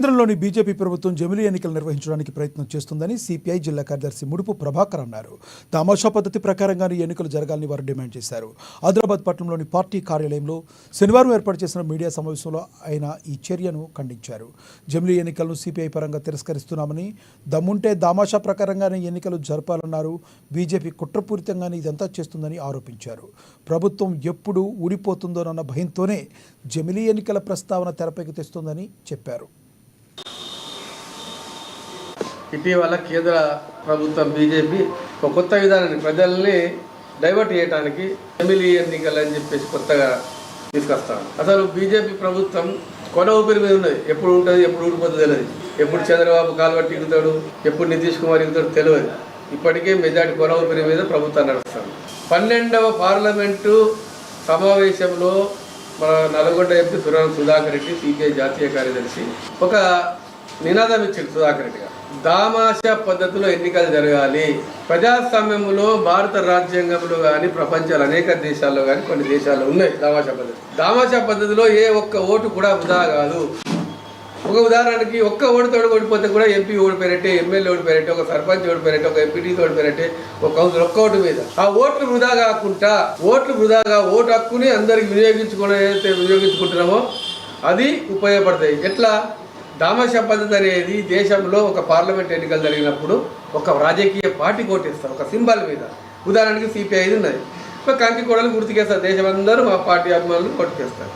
కేంద్రంలోని బీజేపీ ప్రభుత్వం జమిలీ ఎన్నికలు నిర్వహించడానికి ప్రయత్నం చేస్తుందని సిపిఐ జిల్లా కార్యదర్శి ముడుపు ప్రభాకర్ అన్నారు. తమాషా పద్ధతి ప్రకారంగానే ఎన్నికలు జరగాలని వారు డిమాండ్ చేశారు. ఆదిలాబాద్ పట్టణంలోని పార్టీ కార్యాలయంలో శనివారం ఏర్పాటు చేసిన మీడియా సమావేశంలో ఆయన ఈ చర్యను ఖండించారు. జమిలీ ఎన్నికలను సిపిఐ పరంగా తిరస్కరిస్తున్నామని, దమ్ముంటే తమాషా ప్రకారంగానే ఎన్నికలు జరపాలన్నారు. బీజేపీ కుట్రపూరితంగానే ఇదంతా చేస్తుందని ఆరోపించారు. ప్రభుత్వం ఎప్పుడు ఊడిపోతుందోనన్న భయంతోనే జమిలీ ఎన్నికల ప్రస్తావన తెరపైకి తెస్తోందని చెప్పారు. ఇటీవల కేంద్ర ప్రభుత్వం బీజేపీ ఒక కొత్త విధానాన్ని ప్రజల్ని డైవర్ట్ చేయడానికి జమిలీ ఎన్నికలు అని చెప్పేసి కొత్తగా తీసుకొస్తాను. అసలు బీజేపీ ప్రభుత్వం కొన ఊపిరి మీద ఉన్నది. ఎప్పుడు ఉంటుంది, ఎప్పుడు ఊడిపోతుంది తెలియదు. ఎప్పుడు చంద్రబాబు కాలువట్టి ఎగుతాడు, ఎప్పుడు నితీష్ కుమార్ ఎగుతాడు తెలియదు. ఇప్పటికే మెజార్టీ కొన ఊపిరి మీద ప్రభుత్వం నడుస్తాను. 12వ పార్లమెంటు సమావేశంలో మన నల్గొండ ఎంపీ సుధాకర్ రెడ్డి సిపిఐ జాతీయ కార్యదర్శి ఒక నినాదం ఇచ్చాడు. సుధాకర్ రెడ్డి గారు దామాషా పద్ధతిలో ఎన్నికలు జరగాలి. ప్రజాస్వామ్యంలో భారత రాజ్యాంగంలో కానీ ప్రపంచాల అనేక దేశాల్లో కానీ కొన్ని దేశాల్లో ఉన్నాయి దామాషా పద్ధతి. దామాషా పద్ధతిలో ఏ ఒక్క ఓటు కూడా వృధా కాదు. ఒక ఉదాహరణకి ఒక్క ఓటుతో ఓడిపోతే కూడా ఎంపీ ఓడిపోయినట్టే, ఎమ్మెల్యే ఓడిపోయినట్టే, ఒక సర్పంచ్ ఓడిపోయినట్టే, ఒక ఎంపీటీ ఓడిపోయినట్టే, ఒక కౌన్సిలర్ ఒక్క ఓటు మీద. ఆ ఓట్లు వృధా కాకుండా ఓటు హక్కుని అందరికి వినియోగించుకుంటున్నామో అది ఉపయోగపడతాయి. ఎట్లా? దామాషా పద్ధతి అనేది దేశంలో ఒక పార్లమెంట్ ఎన్నికలు జరిగినప్పుడు ఒక రాజకీయ పార్టీ కోటేస్తారు ఒక సింబల్ మీద. ఉదాహరణకి సిపిఐ ఉన్నది, ఒక కంకి కోడలు గుర్తుకేస్తారు. దేశం అందరూ మా పార్టీ అభిమానులు కొట్టుకేస్తారు.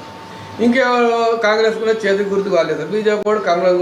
ఇంకెవరో కాంగ్రెస్ కూడా చేతికి గుర్తు కాలేదు, బీజేపీ కూడా కమలం